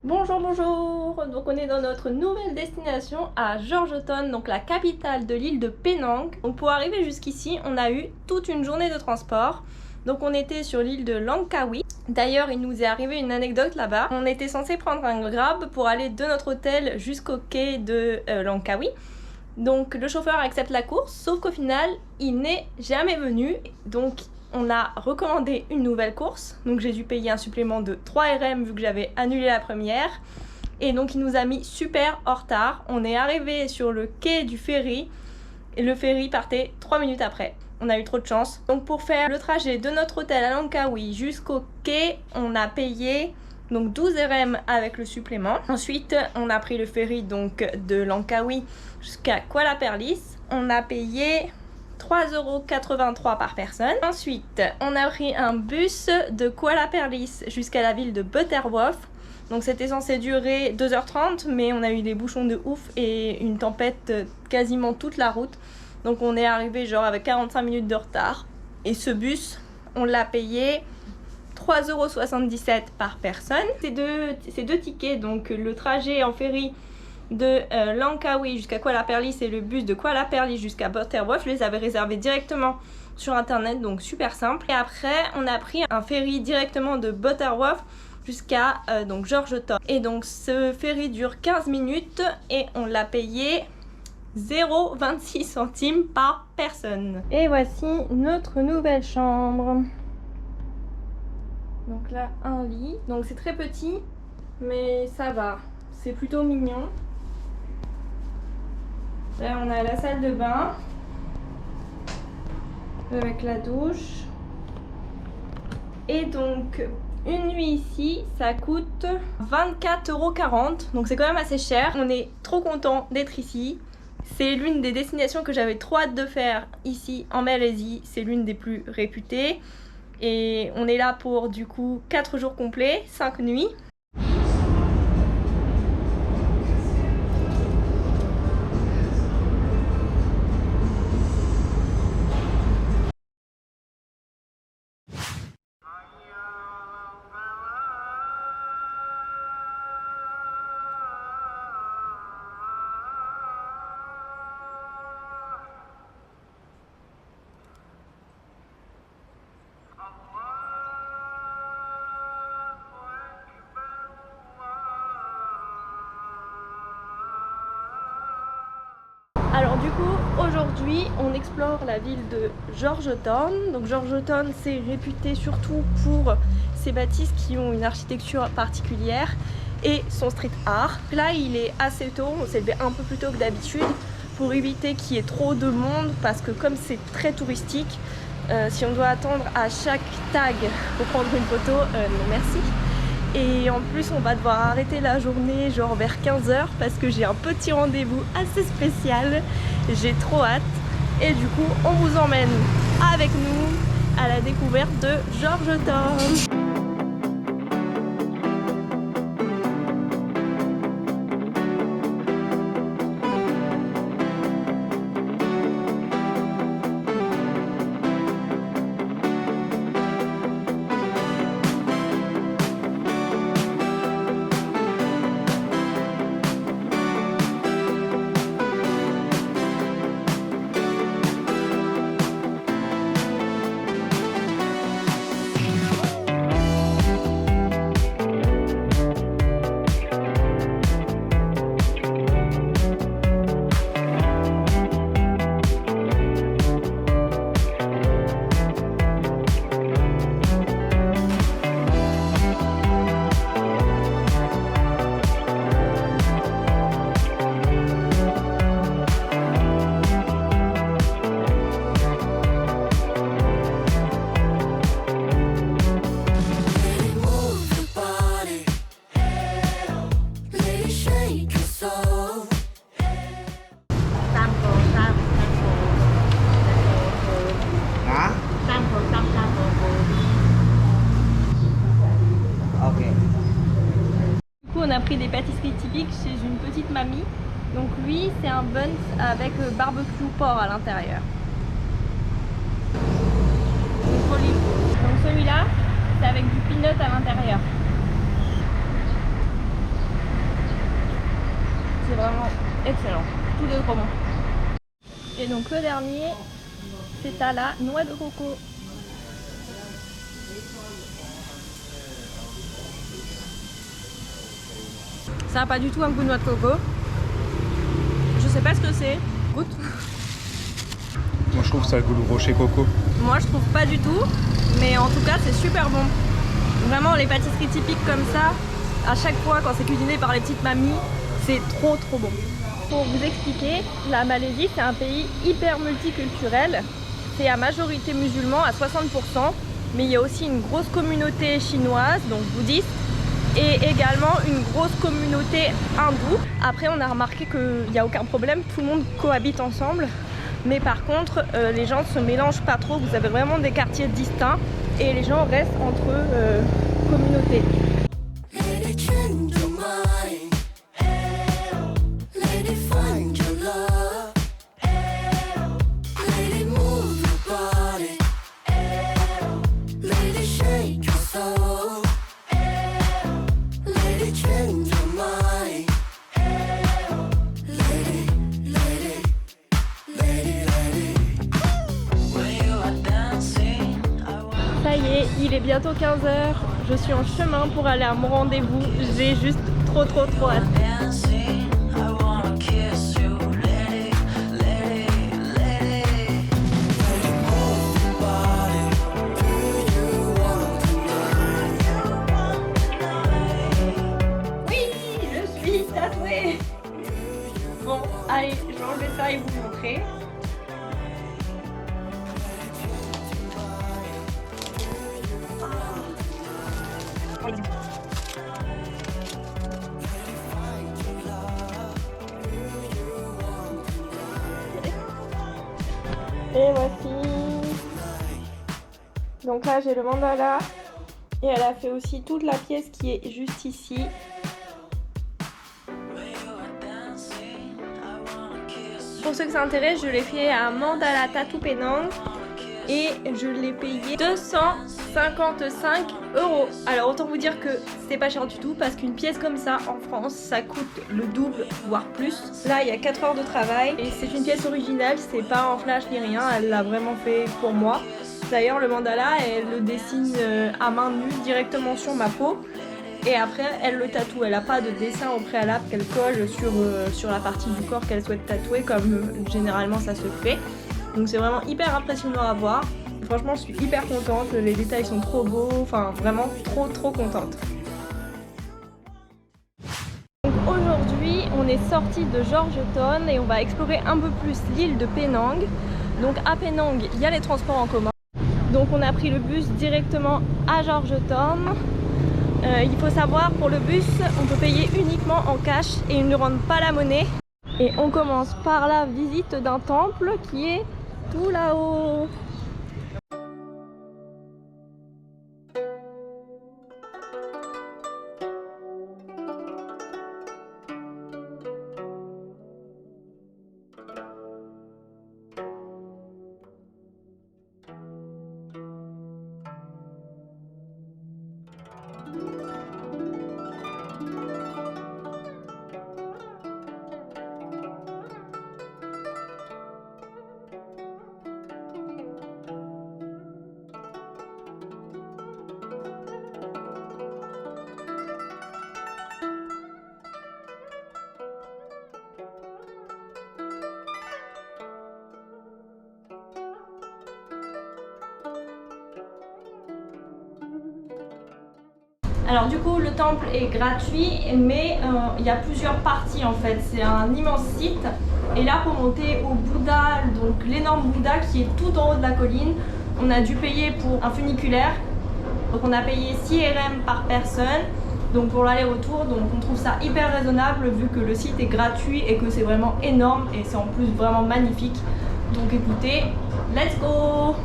Bonjour, bonjour! Donc on est dans notre nouvelle destination à Georgetown, donc la capitale de l'île de Penang. Donc pour arriver jusqu'ici, on a eu toute une journée de transport. Donc on était sur l'île de Langkawi. D'ailleurs, il nous est arrivé une anecdote là-bas. On était censé prendre un Grab pour aller de notre hôtel jusqu'au quai de Langkawi. Donc le chauffeur accepte la course, sauf qu'au final, il n'est jamais venu. Donc on a recommandé une nouvelle course, donc j'ai dû payer un supplément de 3 RM vu que j'avais annulé la première. Et donc il nous a mis super en retard. On est arrivé sur le quai du ferry et le ferry partait 3 minutes après. On a eu trop de chance. Donc pour faire le trajet de notre hôtel à Langkawi jusqu'au quai, on a payé donc 12 RM avec le supplément. Ensuite on a pris le ferry donc de Langkawi jusqu'à Kuala Perlis. On a payé 3,83 € par personne. Ensuite, on a pris un bus de Kuala Perlis jusqu'à la ville de Butterworth. Donc c'était censé durer 2h30, mais on a eu des bouchons de ouf et une tempête quasiment toute la route. Donc on est arrivé genre avec 45 minutes de retard. Et ce bus, on l'a payé 3,77 € par personne. Ces deux tickets, donc le trajet en ferry de Langkawi jusqu'à Kuala Perlis et le bus de Kuala Perlis jusqu'à Butterworth, je les avais réservés directement sur internet, donc super simple. Et après on a pris un ferry directement de Butterworth jusqu'à donc Georgetown. Et donc ce ferry dure 15 minutes et on l'a payé 0,26 centimes par personne. Et voici notre nouvelle chambre. Donc là un lit, donc c'est très petit mais ça va, c'est plutôt mignon. Là on a la salle de bain avec la douche. Et donc une nuit ici ça coûte 24,40 €, donc c'est quand même assez cher. On est trop content d'être ici. C'est l'une des destinations que j'avais trop hâte de faire ici en Malaisie. C'est l'une des plus réputées. Et on est là pour du coup 4 jours complets, 5 nuits. Alors du coup, aujourd'hui, on explore la ville de Georgetown. Donc Georgetown, c'est réputé surtout pour ses bâtisses qui ont une architecture particulière et son street art. Là, il est assez tôt, on s'est levé un peu plus tôt que d'habitude pour éviter qu'il y ait trop de monde parce que comme c'est très touristique, si on doit attendre à chaque tag pour prendre une photo, non merci. Et en plus on va devoir arrêter la journée genre vers 15 h parce que j'ai un petit rendez-vous assez spécial. J'ai trop hâte. Et du coup on vous emmène avec nous à la découverte de Georgetown. On a pris des pâtisseries typiques chez une petite mamie. Donc lui c'est un buns avec barbecue porc à l'intérieur. Donc celui-là c'est avec du peanut à l'intérieur. vraiment excellent. Tous deux trop bons. Et donc le dernier, c'est à la noix de coco. Ça n'a pas du tout un goût de noix de coco. Je sais pas ce que c'est. Goûte. Moi je trouve que ça a le goût de rocher coco. Moi je trouve pas du tout, mais en tout cas c'est super bon. Vraiment les pâtisseries typiques comme ça, à chaque fois quand c'est cuisiné par les petites mamies, c'est trop bon. Pour vous expliquer, la Malaisie c'est un pays hyper multiculturel. C'est à majorité musulman à 60%, mais il y a aussi une grosse communauté chinoise, donc bouddhiste, et également une grosse communauté hindoue. Après on a remarqué qu'il n'y a aucun problème, tout le monde cohabite ensemble. Mais par contre, les gens ne se mélangent pas trop, vous avez vraiment des quartiers distincts et les gens restent entre communautés. Ça y est, il est bientôt 15 h, je suis en chemin pour aller à mon rendez-vous, j'ai juste trop hâte. Oui, je suis tatouée. Bon, allez, je vais enlever ça et vous montrer. Et voici. Donc là j'ai le mandala et elle a fait aussi toute la pièce qui est juste ici. Pour ceux que ça intéresse, je l'ai fait à Mandala Tattoo Penang et je l'ai payé 255 €. Alors autant vous dire que c'est pas cher du tout parce qu'une pièce comme ça en France ça coûte le double voire plus. Là il y a 4 heures de travail et c'est une pièce originale, c'est pas en flash ni rien, elle l'a vraiment fait pour moi. D'ailleurs le mandala elle le dessine à main nue directement sur ma peau et après elle le tatoue, elle n'a pas de dessin au préalable qu'elle colle sur la partie du corps qu'elle souhaite tatouer comme généralement ça se fait. Donc c'est vraiment hyper impressionnant à voir. Franchement je suis hyper contente, les détails sont trop beaux, enfin vraiment trop contente. Donc aujourd'hui on est sorti de Georgetown et on va explorer un peu plus l'île de Penang. Donc à Penang il y a les transports en commun. Donc on a pris le bus directement à Georgetown. Il faut savoir pour le bus on peut payer uniquement en cash et ils ne rendent pas la monnaie. Et on commence par la visite d'un temple qui est tout là-haut. Alors du coup le temple est gratuit mais il y a plusieurs parties en fait, c'est un immense site et là pour monter au Bouddha, donc l'énorme Bouddha qui est tout en haut de la colline, on a dû payer pour un funiculaire, donc on a payé 6 RM par personne, donc pour l'aller-retour, donc on trouve ça hyper raisonnable vu que le site est gratuit et que c'est vraiment énorme et c'est en plus vraiment magnifique, donc écoutez, let's go!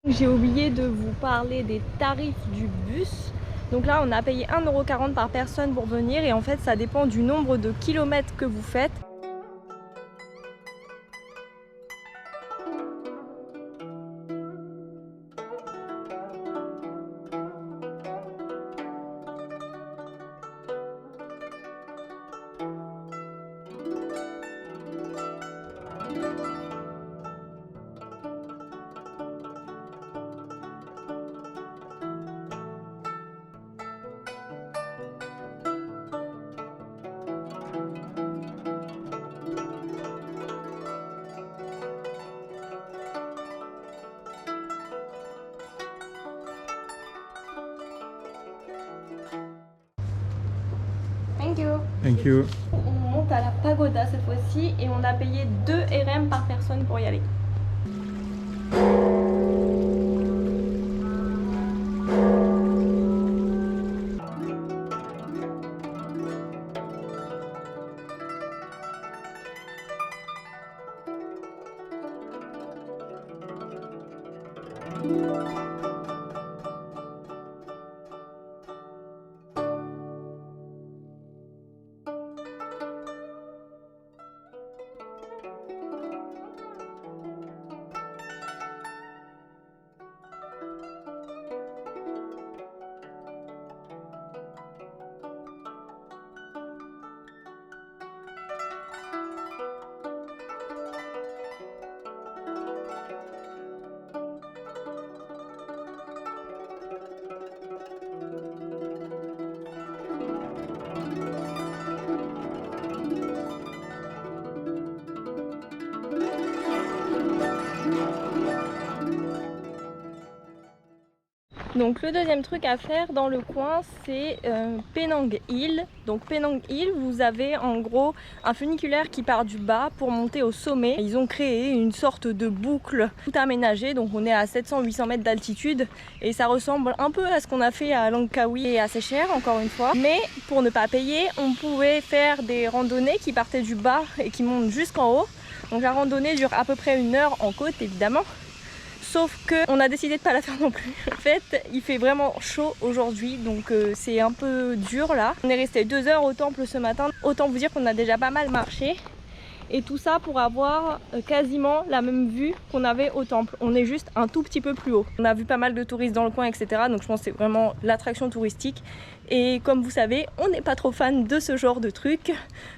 J'ai oublié de vous parler des tarifs du bus. Donc là on a payé 1,40 € par personne pour venir et en fait ça dépend du nombre de kilomètres que vous faites. Thank you. Thank you. On monte à la pagoda cette fois-ci et on a payé 2 RM par personne pour y aller. Donc le deuxième truc à faire dans le coin, c'est Penang Hill. Donc Penang Hill, vous avez en gros un funiculaire qui part du bas pour monter au sommet. Ils ont créé une sorte de boucle tout aménagée, donc on est à 700-800 mètres d'altitude et ça ressemble un peu à ce qu'on a fait à Langkawi et à Sécher encore une fois. Mais pour ne pas payer, on pouvait faire des randonnées qui partaient du bas et qui montent jusqu'en haut. Donc la randonnée dure à peu près 1 heure en côte évidemment. Sauf qu'on a décidé de pas la faire non plus. En fait, il fait vraiment chaud aujourd'hui, donc c'est un peu dur là. On est resté 2 heures au temple ce matin. Autant vous dire qu'on a déjà pas mal marché. Et tout ça pour avoir quasiment la même vue qu'on avait au temple. On est juste un tout petit peu plus haut. On a vu pas mal de touristes dans le coin, etc. Donc je pense que c'est vraiment l'attraction touristique. Et comme vous savez, on n'est pas trop fan de ce genre de truc.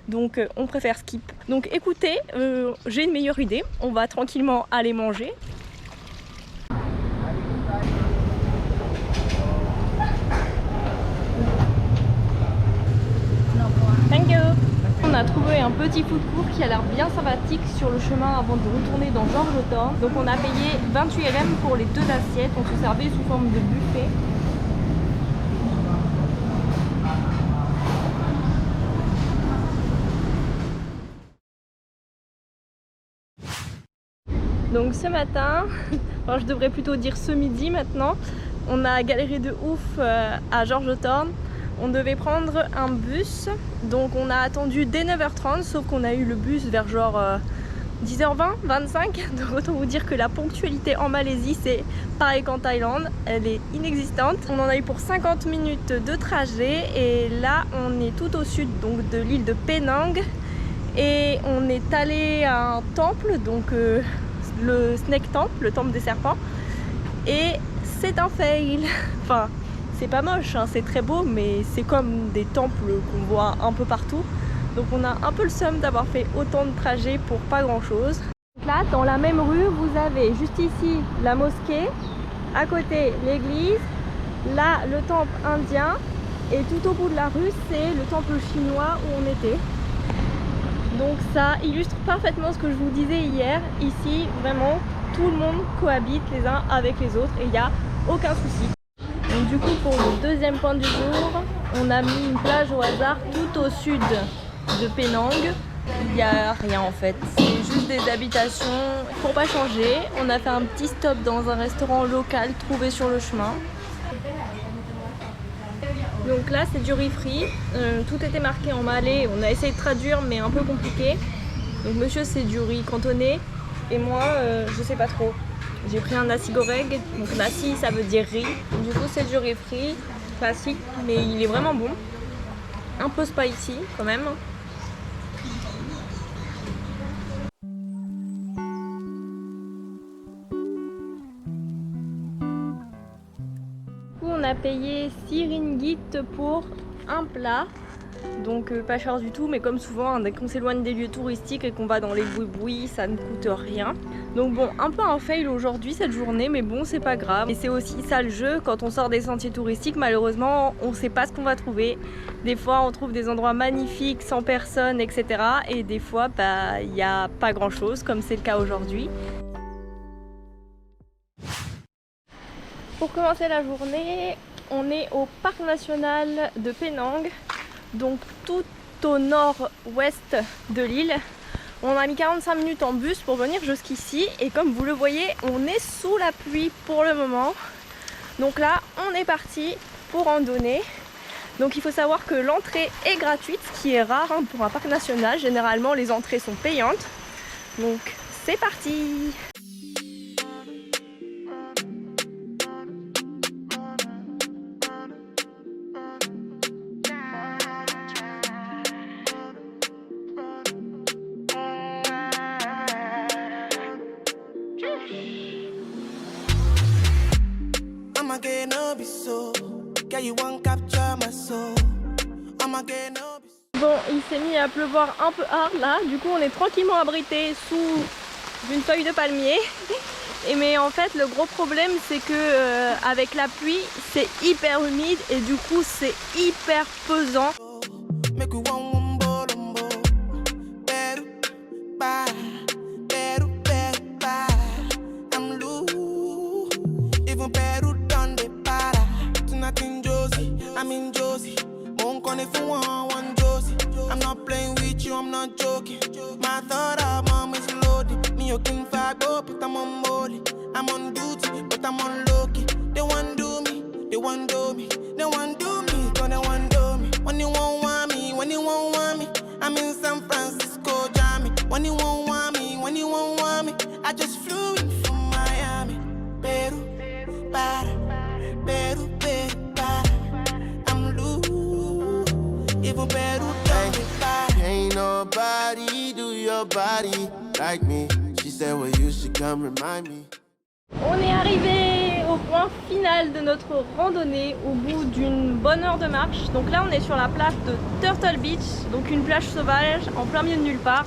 Donc on préfère skip. Donc écoutez, j'ai une meilleure idée. On va tranquillement aller manger. Thank you. On a trouvé un petit food court qui a l'air bien sympathique sur le chemin avant de retourner dans Georgetown. Donc on a payé 28 RM pour les 2 assiettes. On se servait sous forme de buffet. Donc ce matin, enfin je devrais plutôt dire ce midi maintenant, on a galéré de ouf à Georgetown. On devait prendre un bus, donc on a attendu dès 9h30, sauf qu'on a eu le bus vers genre 10h20, 25. Donc autant vous dire que la ponctualité en Malaisie, c'est pareil qu'en Thaïlande, elle est inexistante. On en a eu pour 50 minutes de trajet et là on est tout au sud donc de l'île de Penang et on est allé à un temple, donc le Snake Temple, le temple des serpents, et c'est un fail. Enfin, c'est pas moche, hein, c'est très beau, mais c'est comme des temples qu'on voit un peu partout. Donc on a un peu le seum d'avoir fait autant de trajets pour pas grand chose. Là, dans la même rue, vous avez juste ici la mosquée, à côté l'église, là le temple indien, et tout au bout de la rue, c'est le temple chinois où on était. Donc ça illustre parfaitement ce que je vous disais hier. Ici, vraiment, tout le monde cohabite les uns avec les autres et il n'y a aucun souci. Donc du coup, pour le deuxième point du jour, on a mis une plage au hasard tout au sud de Penang. Il n'y a rien en fait, c'est juste des habitations. Pour pas changer, on a fait un petit stop dans un restaurant local trouvé sur le chemin. Donc là c'est du riz frit, tout était marqué en malais, on a essayé de traduire mais un peu compliqué. Donc monsieur c'est du riz cantonais et moi je sais pas trop. J'ai pris un nasi goreng, donc nasi ça veut dire riz. Du coup c'est du riz frit, classique mais il est vraiment bon. Un peu spicy quand même. On a payé 6 ringgit pour un plat, donc pas cher du tout, mais comme souvent dès qu'on s'éloigne des lieux touristiques et qu'on va dans les boui-boui, ça ne coûte rien. Donc bon, un peu un fail aujourd'hui cette journée, mais bon c'est pas grave. Et c'est aussi ça le jeu, quand on sort des sentiers touristiques, malheureusement on sait pas ce qu'on va trouver. Des fois on trouve des endroits magnifiques, sans personne, etc. Et des fois bah il n'y a pas grand chose, comme c'est le cas aujourd'hui. Pour commencer la journée, on est au parc national de Penang. donc tout au nord-ouest de l'île. On a mis 45 minutes en bus pour venir jusqu'ici et comme vous le voyez, on est sous la pluie pour le moment. Donc là, on est parti pour randonner. Donc il faut savoir que l'entrée est gratuite, ce qui est rare hein, pour un parc national. Généralement, les entrées sont payantes. Donc c'est parti! Bon, il s'est mis à pleuvoir un peu hard là, du coup on est tranquillement abrité sous une feuille de palmier. Mais en fait le gros problème c'est que avec la pluie c'est hyper humide et du coup c'est hyper pesant. I'm not playing with you, I'm not joking. My thought album is loaded. Me, you can fight up, but I'm on molly. I'm on duty, but I'm on low-key. They want do me, they want do me. They want do me, cause they want do me. When you won't want me, when you won't want me. I'm in San Francisco, Jammy. When you won't want me, when you won't want me. I just flew in from Miami. Peru, para, Peru, Peru, para. I'm loose, even Peru. Ain't nobody do your body like me. She said, well, you should come remind me. On est arrivé au point final de notre randonnée au bout d'une bonne heure de marche. Donc là on est sur la plage de Turtle Beach, donc une plage sauvage en plein milieu de nulle part.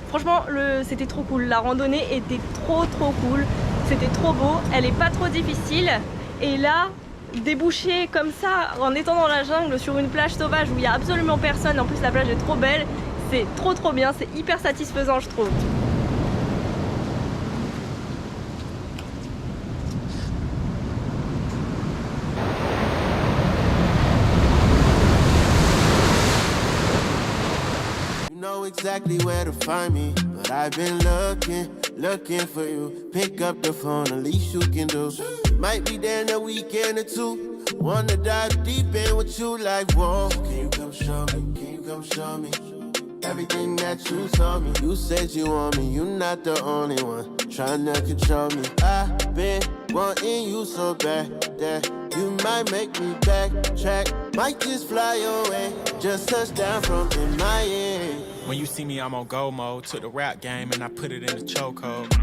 Franchement c'était trop cool, la randonnée était trop cool, c'était trop beau, elle est pas trop difficile. Et là, déboucher comme ça en étant dans la jungle sur une plage sauvage où il n'y a absolument personne, en plus la plage est trop belle, c'est trop bien, c'est hyper satisfaisant je trouve. You know exactly where to find me, but I've been looking for you. Pick up the phone, the least you can do. Might be there in a weekend or two. Wanna dive deep in with you like, whoa. Can you come show me? Can you come show me? Everything that you told me. You said you want me, you're not the only one trying to control me. I've been wanting you so bad that you might make me backtrack. Might just fly away, just touch down from MIA. When you see me, I'm on go mode. Took the rap game and I put it in the chokehold.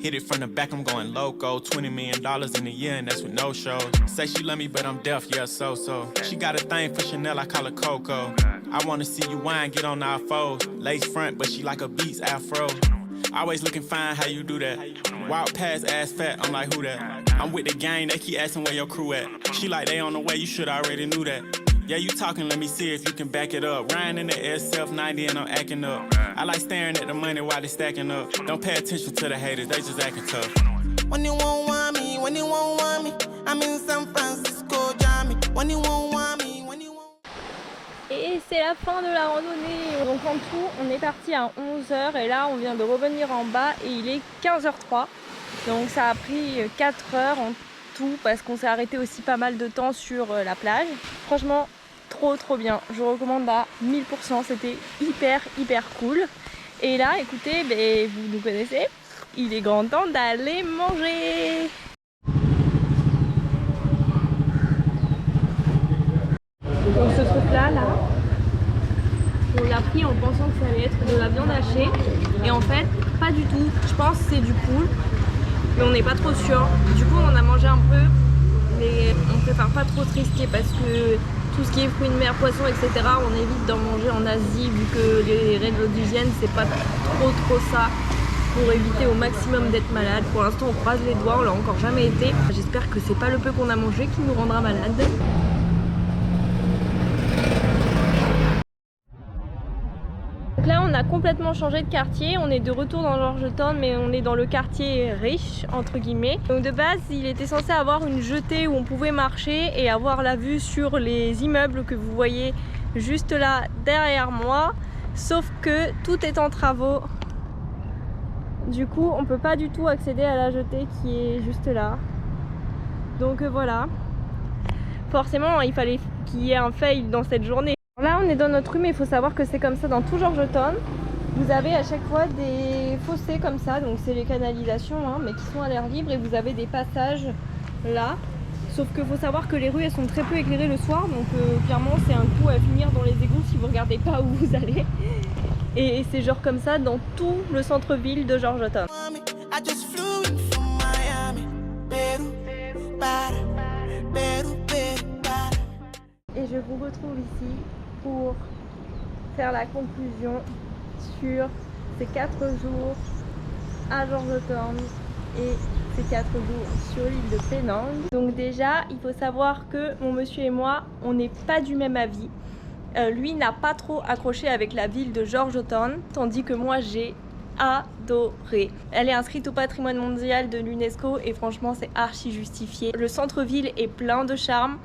Hit it from the back, I'm going loco. $20 million in a year and that's with no shows. Say she love me, but I'm deaf, yeah, so. She got a thing for Chanel, I call her Coco. I wanna see you whine, get on our foes. Lace front, but she like a Beats afro. Always looking fine, how you do that? Walk past, ass fat, I'm like, who that? I'm with the gang, they keep asking where your crew at. She like, they on the way, you should already knew that. Yeah, you talking, let me see if you can back it up. Riding in the SF90 and I'm acting up. I like staring at the money while they stacking up. Don't pay attention to the haters, they just acting tough. When you won't want me, when you won't want me. I'm in San Francisco, Jammy. When you won't want me, when you won't. Et c'est la fin de la randonnée. Donc en tout, on est parti à 11 h et là on vient de revenir en bas et il est 15 h 03. Donc ça a pris 4 heures en tout parce qu'on s'est arrêté aussi pas mal de temps sur la plage. Franchement, trop bien. Je recommande à 1000%. C'était hyper cool. Et là, écoutez, vous nous connaissez. Il est grand temps d'aller manger. Donc ce truc là, on l'a pris en pensant que ça allait être de la viande hachée. Et en fait, pas du tout. Je pense que c'est du poulpe. Mais on n'est pas trop sûr. Du coup, on en a mangé un peu. Mais on préfère pas trop se risquer parce que tout ce qui est fruits de mer, poissons, etc. on évite d'en manger en Asie vu que les règles d'hygiène c'est pas trop ça pour éviter au maximum d'être malade. Pour l'instant on croise les doigts, on l'a encore jamais été. J'espère que c'est pas le peu qu'on a mangé qui nous rendra malade. Là on a complètement changé de quartier, on est de retour dans Georgetown mais on est dans le quartier riche entre guillemets. Donc de base il était censé avoir une jetée où on pouvait marcher et avoir la vue sur les immeubles que vous voyez juste là derrière moi. Sauf que tout est en travaux. Du coup on peut pas du tout accéder à la jetée qui est juste là. Donc voilà. Forcément il fallait qu'il y ait un fail dans cette journée. Là on est dans notre rue mais il faut savoir que c'est comme ça dans tout Georgetown. Vous avez à chaque fois des fossés comme ça, donc c'est les canalisations hein, mais qui sont à l'air libre et vous avez des passages là. Sauf qu'il faut savoir que les rues elles sont très peu éclairées le soir, donc clairement c'est un coup à finir dans les égouts si vous regardez pas où vous allez. Et c'est genre comme ça dans tout le centre-ville de Georgetown. Et je vous retrouve ici pour faire la conclusion sur ces 4 jours à Georgetown et ces 4 jours sur l'île de Penang. Donc déjà, il faut savoir que mon monsieur et moi, on n'est pas du même avis. Lui n'a pas trop accroché avec la ville de Georgetown, tandis que moi j'ai adoré. Elle est inscrite au patrimoine mondial de l'UNESCO et franchement c'est archi justifié. Le centre-ville est plein de charme.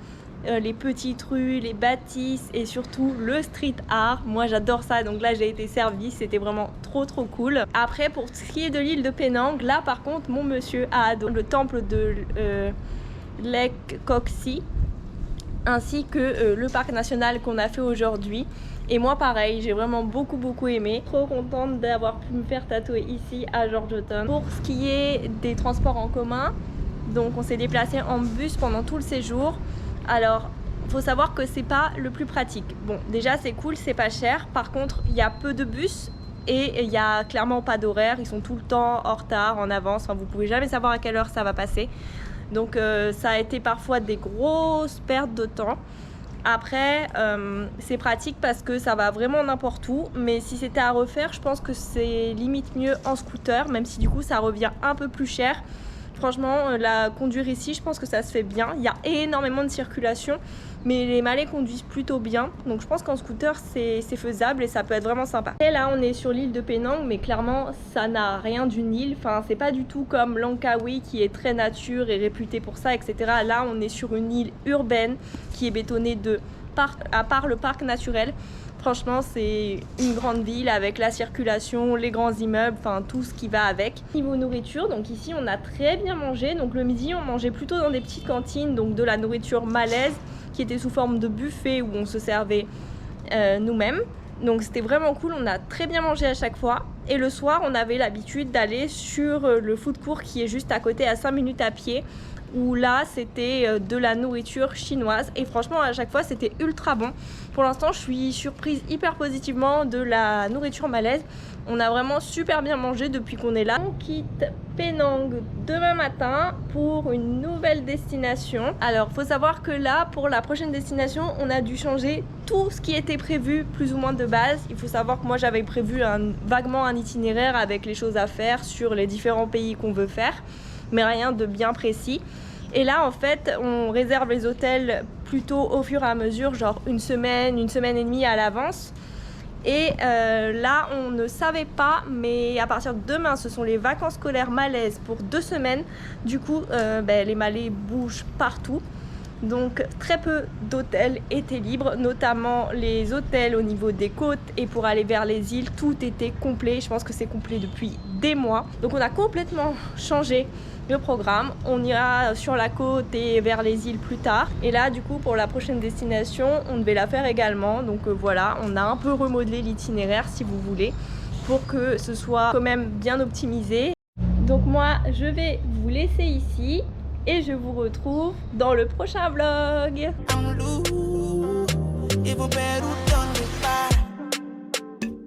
Les petites rues, les bâtisses et surtout le street art. Moi j'adore ça, donc là j'ai été servie, c'était vraiment trop cool. Après pour ce qui est de l'île de Penang, là par contre mon monsieur a adoré le temple de Lek Kok Si ainsi que le parc national qu'on a fait aujourd'hui. Et moi pareil, j'ai vraiment beaucoup aimé. Trop contente d'avoir pu me faire tatouer ici à Georgetown. Pour ce qui est des transports en commun, donc on s'est déplacé en bus pendant tout le séjour. Alors, il faut savoir que c'est pas le plus pratique. Bon, déjà c'est cool, c'est pas cher. Par contre, il y a peu de bus et il y a clairement pas d'horaire. Ils sont tout le temps en retard, en avance. Enfin, vous pouvez jamais savoir à quelle heure ça va passer. Donc, ça a été parfois des grosses pertes de temps. Après, c'est pratique parce que ça va vraiment n'importe où. Mais si c'était à refaire, je pense que c'est limite mieux en scooter, même si du coup ça revient un peu plus cher. Franchement, la conduire ici, je pense que ça se fait bien. Il y a énormément de circulation, mais les Malais conduisent plutôt bien. Donc je pense qu'en scooter, c'est faisable et ça peut être vraiment sympa. Et là, on est sur l'île de Penang, mais clairement, ça n'a rien d'une île. Enfin, c'est pas du tout comme Langkawi qui est très nature et réputé pour ça, etc. Là, on est sur une île urbaine qui est bétonnée à part le parc naturel. Franchement, c'est une grande ville avec la circulation, les grands immeubles, enfin tout ce qui va avec. Niveau nourriture, donc ici on a très bien mangé. Donc le midi, on mangeait plutôt dans des petites cantines, donc de la nourriture malaise qui était sous forme de buffet où on se servait nous-mêmes. Donc c'était vraiment cool, on a très bien mangé à chaque fois. Et le soir, on avait l'habitude d'aller sur le food court qui est juste à côté, à 5 minutes à pied, où là c'était de la nourriture chinoise et franchement à chaque fois c'était ultra bon. Pour l'instant je suis surprise hyper positivement de la nourriture malaise. On a vraiment super bien mangé depuis qu'on est là. On quitte Penang demain matin pour une nouvelle destination. Alors faut savoir que là pour la prochaine destination on a dû changer tout ce qui était prévu plus ou moins de base. Il faut savoir que moi j'avais prévu vaguement un itinéraire avec les choses à faire sur les différents pays qu'on veut faire, mais rien de bien précis. Et là en fait on réserve les hôtels plutôt au fur et à mesure, genre une semaine et demie à l'avance. Et là on ne savait pas, mais à partir de demain ce sont les vacances scolaires malaises pour 2 semaines. Du coup les Malais bougent partout. Donc très peu d'hôtels étaient libres, notamment les hôtels au niveau des côtes, et pour aller vers les îles tout était complet. Je pense que c'est complet depuis des mois. Donc on a complètement changé le programme. On ira sur la côte et vers les îles plus tard. Et là du coup pour la prochaine destination on devait la faire également. Donc voilà, on a un peu remodelé l'itinéraire si vous voulez, pour que ce soit quand même bien optimisé. Donc moi je vais vous laisser ici et je vous retrouve dans le prochain vlog.